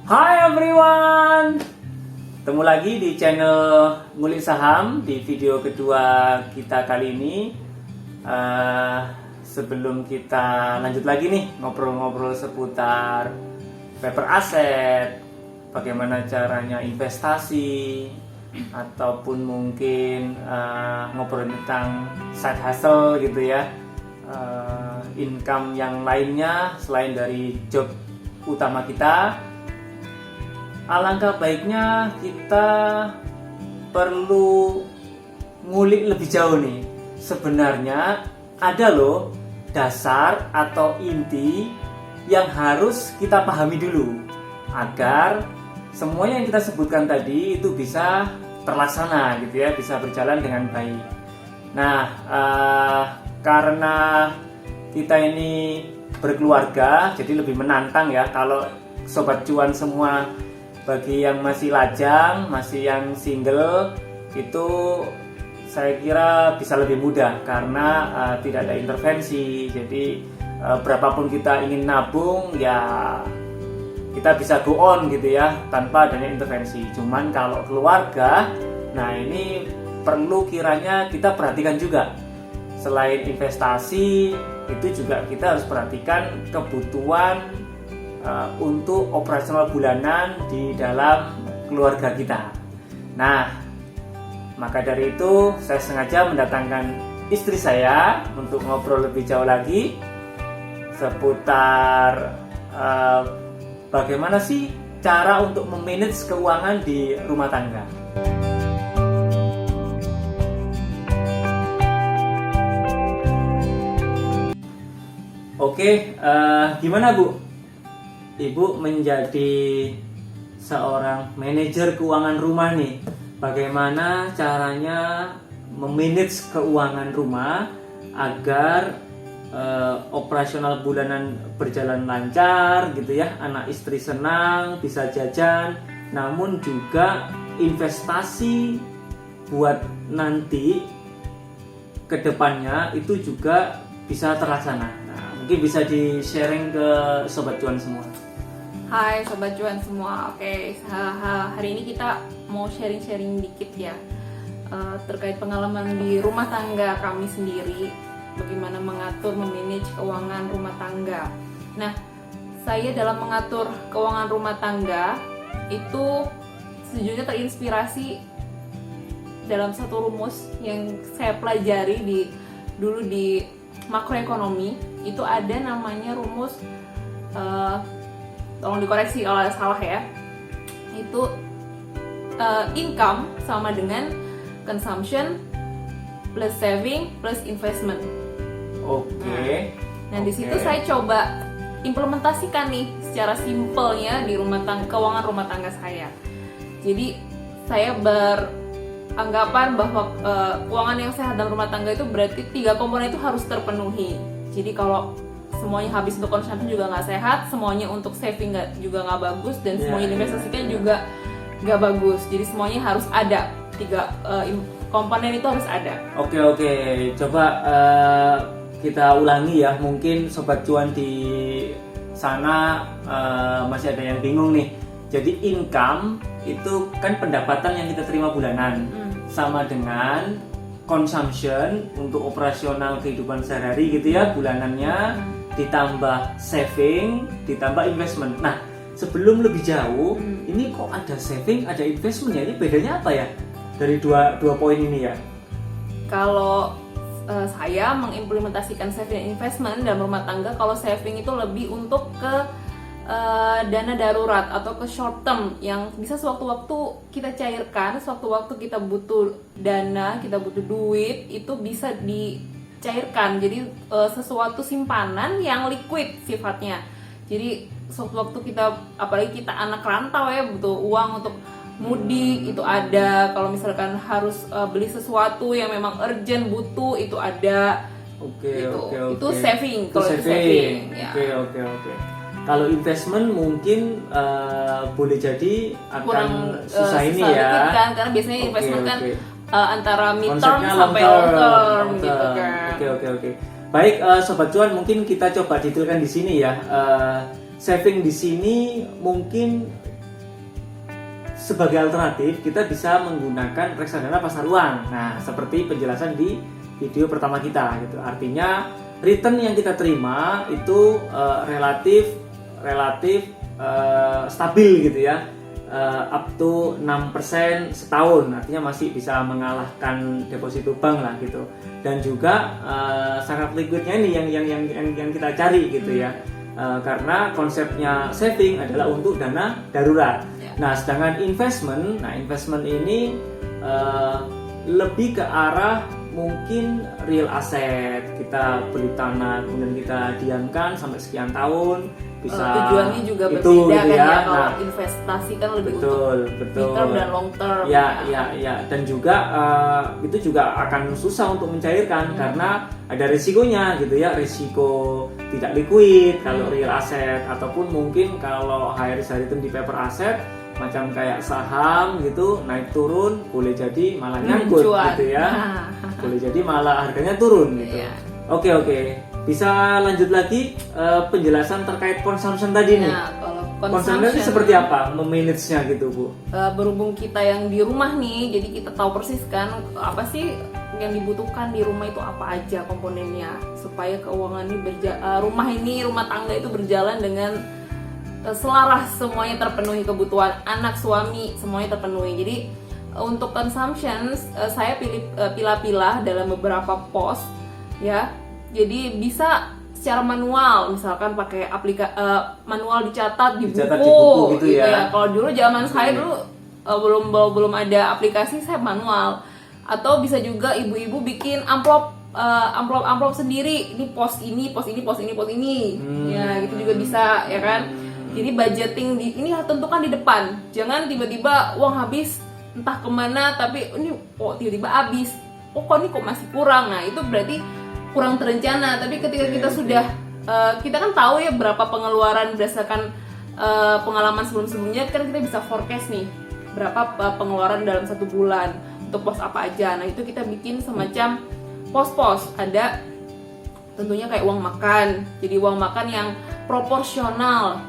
Hai everyone, ketemu lagi di channel Ngulik Saham di video kedua kita kali ini. Sebelum kita lanjut lagi nih ngobrol-ngobrol seputar paper aset, bagaimana caranya investasi, ataupun mungkin ngobrol tentang side hustle gitu ya, income yang lainnya selain dari job utama kita. Alangkah baiknya kita perlu ngulik lebih jauh nih. Sebenarnya ada loh dasar atau inti yang harus kita pahami dulu agar semuanya yang kita sebutkan tadi itu bisa terlaksana gitu ya, bisa berjalan dengan baik. Nah, karena kita ini berkeluarga, jadi lebih menantang ya kalau sobat cuan semua. Bagi yang masih lajang, masih yang single, itu saya kira bisa lebih mudah karena tidak ada intervensi. Jadi berapapun kita ingin nabung, ya kita bisa go on gitu ya, tanpa adanya intervensi. Cuman kalau keluarga, nah ini perlu kiranya kita perhatikan juga. Selain investasi, itu juga kita harus perhatikan kebutuhan untuk operasional bulanan di dalam keluarga kita. Nah, maka dari itu saya sengaja mendatangkan istri saya untuk ngobrol lebih jauh lagi seputar bagaimana sih cara untuk memanage keuangan di rumah tangga. Oke, gimana Bu? Ibu menjadi seorang manajer keuangan rumah nih. Bagaimana caranya memanage keuangan rumah agar operasional bulanan berjalan lancar gitu ya, anak istri senang, bisa jajan, namun juga investasi buat nanti kedepannya itu juga bisa terlaksana. Nah, mungkin bisa di-sharing ke sobat cuan semua. Hai Sobat Cuan semua, oke, hari ini kita mau sharing-sharing dikit ya terkait pengalaman di rumah tangga kami sendiri, bagaimana mengatur, memanage keuangan rumah tangga. Nah, saya dalam mengatur keuangan rumah tangga itu sejujurnya terinspirasi dalam satu rumus yang saya pelajari dulu di makroekonomi. Itu ada namanya rumus tolong dikoreksi kalau ada salah ya, itu income sama dengan consumption plus saving plus investment. Oke. Nah, di situ saya coba implementasikan nih secara simpelnya di keuangan rumah tangga saya. Jadi saya beranggapan bahwa keuangan yang sehat dalam rumah tangga itu berarti 3 komponen itu harus terpenuhi. Jadi kalau semuanya habis untuk konsumsi juga nggak sehat, semuanya untuk saving juga nggak bagus, dan semuanya diinvestasikan juga nggak bagus. Jadi semuanya harus ada, 3 komponen itu harus ada. Oke, coba kita ulangi ya, mungkin sobat cuan di sana masih ada yang bingung nih. Jadi income itu kan pendapatan yang kita terima bulanan, sama dengan consumption untuk operasional kehidupan sehari-hari gitu ya, bulanannya, ditambah saving, ditambah investment. Nah, sebelum lebih jauh, ini kok ada saving, ada investment ya? Ini bedanya apa ya dari dua poin ini ya? Kalau saya mengimplementasikan saving dan investment dalam rumah tangga, kalau saving itu lebih untuk ke dana darurat atau ke short term yang bisa sewaktu-waktu kita cairkan, sewaktu-waktu kita butuh dana, kita butuh duit, itu bisa dicairkan. Jadi sesuatu simpanan yang liquid sifatnya. Jadi sewaktu-waktu kita, apalagi kita anak rantau ya, butuh uang untuk mudik, itu ada. Kalau misalkan harus beli sesuatu yang memang urgent, butuh, itu ada. Oke. Itu saving. Itu saving. Ya. Oke. Kalau investment mungkin boleh jadi akan kurang susah ini ya. Kan, karena biasanya investment kan antara mid term sampai long term gitu kan. Oke. Baik, sobat cuan, mungkin kita coba detailkan di sini ya. Saving di sini mungkin sebagai alternatif kita bisa menggunakan reksadana pasar uang. Nah, seperti penjelasan di video pertama kita gitu. Artinya return yang kita terima itu relatif stabil gitu ya. Up to 6% setahun, artinya masih bisa mengalahkan deposito bank lah gitu. Dan juga sangat liquidnya ini yang kita cari gitu ya. Karena konsepnya saving adalah untuk dana darurat. Nah, sedangkan investment ini lebih ke arah mungkin real asset. Kita beli tanah kemudian kita diamkan sampai sekian tahun, bisa tujuannya juga itu, berbeda gitu kan ya. kalau Nah, investasi kan lebih betul, untuk mid term dan long term. Ya. Dan juga itu juga akan susah untuk mencairkan karena ada risikonya gitu ya, risiko tidak liquid kalau real asset, ataupun mungkin kalau high risk high return di paper asset macam kayak saham gitu, naik turun boleh jadi malah nyangkut gitu ya. Boleh jadi malah harganya turun gitu. Iya. Oke. Bisa lanjut lagi penjelasan terkait consumption tadi nih. Nah, kalau Consumption seperti apa memanage-nya gitu, Bu? Berhubung kita yang di rumah nih, jadi kita tahu persis kan apa sih yang dibutuhkan di rumah itu apa aja komponennya supaya keuangan ini rumah tangga itu berjalan dengan selaras, semuanya terpenuhi, kebutuhan anak, suami, semuanya terpenuhi. Jadi untuk consumption saya pilah-pilah dalam beberapa pos ya. Jadi bisa secara manual, misalkan pakai manual dicatat di buku gitu ya. Kalau dulu zaman saya dulu belum ada aplikasi, saya manual. Atau bisa juga ibu-ibu bikin amplop sendiri, ini pos ini. Ya, gitu juga bisa ya kan. Jadi budgeting ini tentukan di depan. Jangan tiba-tiba uang habis entah kemana, tapi ini tiba-tiba habis. Kok ini masih kurang. Nah, itu berarti kurang terencana. Tapi ketika kita sudah kita kan tahu ya berapa pengeluaran berdasarkan pengalaman sebelumnya, kan kita bisa forecast nih berapa pengeluaran dalam 1 bulan untuk pos apa aja. Nah, itu kita bikin semacam pos-pos. Ada tentunya kayak uang makan. Jadi uang makan yang proporsional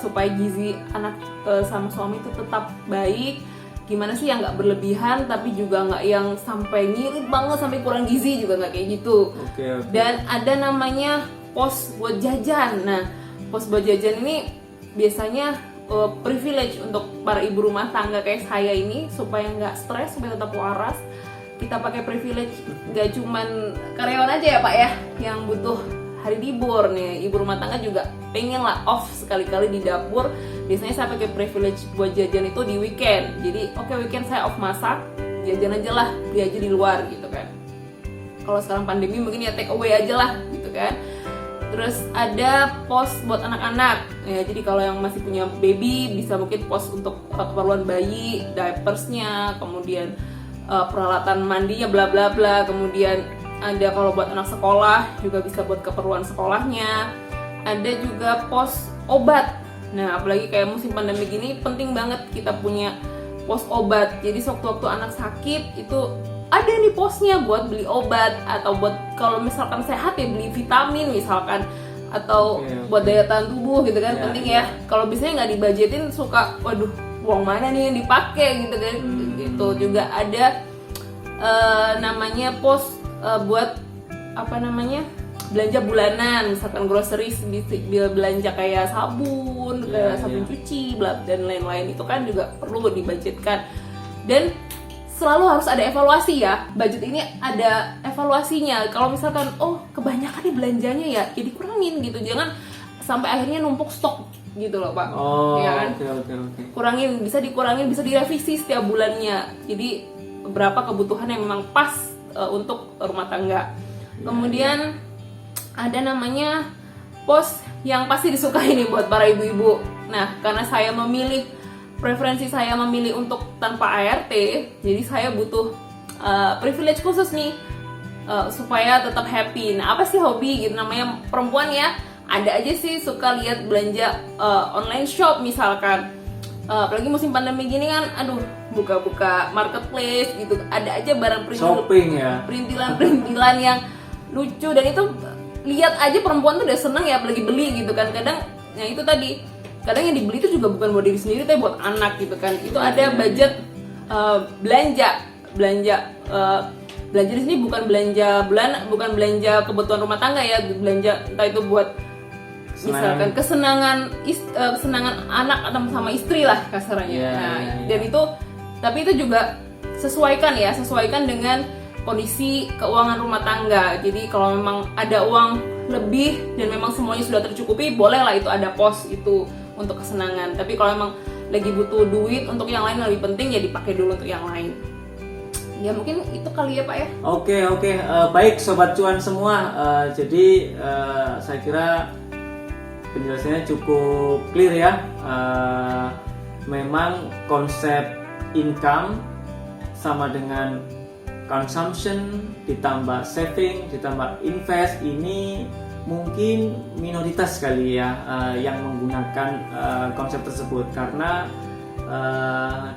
supaya gizi anak sama suami itu tetap baik. Gimana sih yang nggak berlebihan tapi juga nggak yang sampai ngirit banget sampai kurang gizi, juga nggak kayak gitu. Okay. Dan ada namanya pos buat jajan. Nah, pos buat jajan ini biasanya privilege untuk para ibu rumah tangga kayak saya ini, supaya nggak stres, supaya tetap waras. Kita pakai privilege, nggak cuman karyawan aja ya Pak ya yang butuh hari libur nih, ibu rumah tangga juga pengen lah off sekali-kali di dapur. Biasanya saya pakai privilege buat jajan itu di weekend. Jadi weekend saya off masak, jajan aja lah, beli aja di luar gitu kan. Kalau sekarang pandemi mungkin ya take away aja lah gitu kan. Terus ada pos buat anak-anak ya, jadi kalau yang masih punya baby bisa mungkin pos untuk keperluan bayi, diapersnya, kemudian peralatan mandinya bla bla bla. Kemudian ada kalau buat anak sekolah juga bisa buat keperluan sekolahnya. Ada juga pos obat. Nah, apalagi kayak musim pandemi gini penting banget kita punya pos obat. Jadi sewaktu-waktu anak sakit itu ada nih posnya buat beli obat, atau buat kalau misalkan sehat ya beli vitamin misalkan, atau buat daya tahan tubuh gitu kan. Penting ya. Kalau biasanya nggak dibajetin suka waduh uang mana nih yang dipakai gitu kan. Gitu juga ada namanya pos buat belanja bulanan, misalkan groceries, belanja kayak sabun, sabun cuci, dan lain-lain, itu kan juga perlu dibudgetkan. Dan selalu harus ada evaluasi ya, budget ini ada evaluasinya. Kalau misalkan kebanyakan nih belanjanya ya dikurangin gitu, jangan sampai akhirnya numpuk stok gitu loh Pak. Ya kan? Okay. Dikurangin, bisa direvisi setiap bulannya. Jadi berapa kebutuhan yang memang pas untuk rumah tangga. Kemudian ada namanya pos yang pasti disukai nih buat para ibu-ibu. Nah, karena preferensi saya memilih untuk tanpa ART, jadi saya butuh privilege khusus nih supaya tetap happy. Nah, apa sih hobi gitu, namanya perempuan ya, ada aja sih suka lihat belanja online shop misalkan. Apalagi musim pandemi gini kan, buka-buka marketplace gitu, ada aja barang perintilan yang lucu, dan itu lihat aja perempuan tuh udah seneng ya apalagi beli gitu kan. Kadang ya itu tadi kadang yang dibeli itu juga bukan buat diri sendiri tapi buat anak gitu kan. Itu ada budget belanja di sini bukan belanja bulan, bukan belanja kebutuhan rumah tangga ya, belanja entah itu buat misalkan kesenangan anak atau sama istri lah kasarnya. Dan itu, tapi itu juga sesuaikan dengan kondisi keuangan rumah tangga. Jadi kalau memang ada uang lebih dan memang semuanya sudah tercukupi, bolehlah itu ada pos itu untuk kesenangan. Tapi kalau memang lagi butuh duit untuk yang lain lebih penting, ya dipakai dulu untuk yang lain. Ya mungkin itu kali ya Pak ya. Oke. Baik Sobat Cuan semua, jadi saya kira penjelasannya cukup clear ya. Memang konsep income sama dengan consumption ditambah saving ditambah invest ini mungkin minoritas sekali ya yang menggunakan konsep tersebut, karena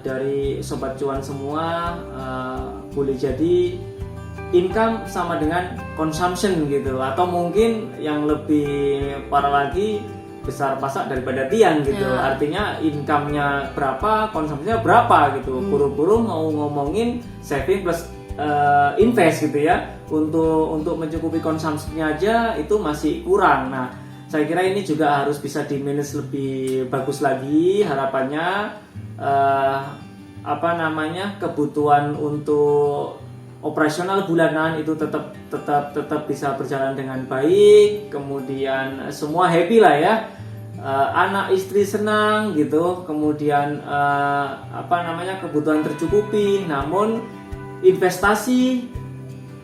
dari Sobat Cuan semua boleh jadi income sama dengan consumption gitu, atau mungkin yang lebih parah lagi besar pasak daripada tiang gitu. Artinya income-nya berapa, konsumsinya berapa gitu. Buru-buru mau ngomongin saving plus invest gitu ya. Untuk mencukupi konsumsinya aja itu masih kurang. Nah, saya kira ini juga harus bisa di manage lebih bagus lagi harapannya. Kebutuhan untuk operasional bulanan itu tetap bisa berjalan dengan baik, kemudian semua happy lah ya, anak istri senang gitu, kemudian kebutuhan tercukupi, namun investasi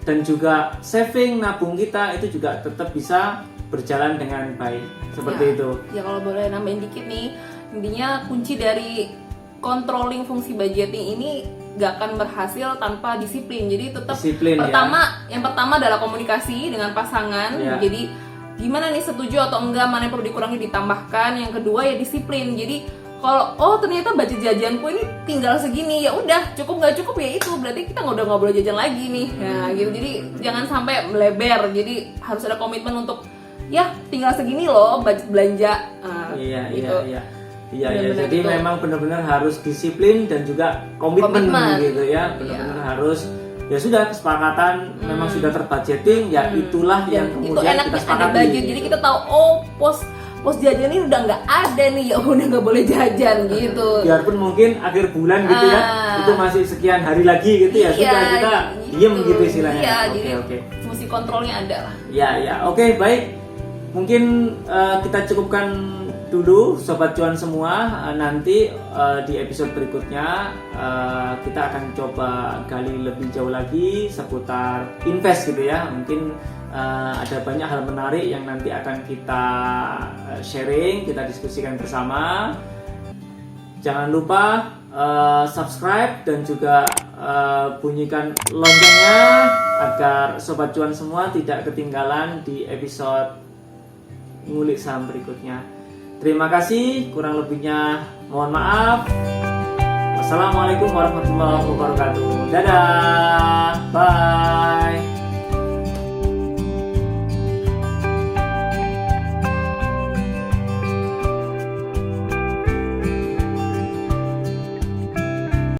dan juga saving nabung kita itu juga tetap bisa berjalan dengan baik seperti itu. Ya kalau boleh nambahin dikit nih, intinya kunci dari controlling fungsi budgeting ini gak akan berhasil tanpa disiplin. Jadi tetap yang pertama adalah komunikasi dengan pasangan. Jadi gimana nih, setuju atau enggak, mana yang perlu dikurangi ditambahkan. Yang kedua ya disiplin. Jadi kalau ternyata budget jajanku ini tinggal segini, ya udah cukup, nggak cukup ya itu berarti kita udah nggak boleh jajan lagi nih. Gitu. Jadi jangan sampai melebar. Jadi harus ada komitmen untuk ya tinggal segini loh budget belanja. Jadi memang benar-benar harus disiplin dan juga komitmen. Gitu ya, benar-benar harus, ya sudah kesepakatan memang sudah terbudgeting, ya itulah yang kemudian itu kita sepakati. Budget. Jadi kita tahu pos jajan ini udah nggak ada nih, ya udah nggak boleh jajan gitu. Biarpun mungkin akhir bulan gitu ya, itu masih sekian hari lagi gitu ya, sudah kita diem gitu istilahnya. Oke. Fungsi kontrolnya ada lah. Oke, baik. Mungkin kita cukupkan dulu Sobat Cuan semua. Nanti di episode berikutnya kita akan coba gali lebih jauh lagi seputar invest gitu ya. Mungkin ada banyak hal menarik yang nanti akan kita sharing, kita diskusikan bersama. Jangan lupa subscribe dan juga bunyikan loncengnya agar Sobat Cuan semua tidak ketinggalan di episode ngulik saham berikutnya. Terima kasih, kurang lebihnya mohon maaf. Wassalamualaikum warahmatullahi wabarakatuh. Dadah.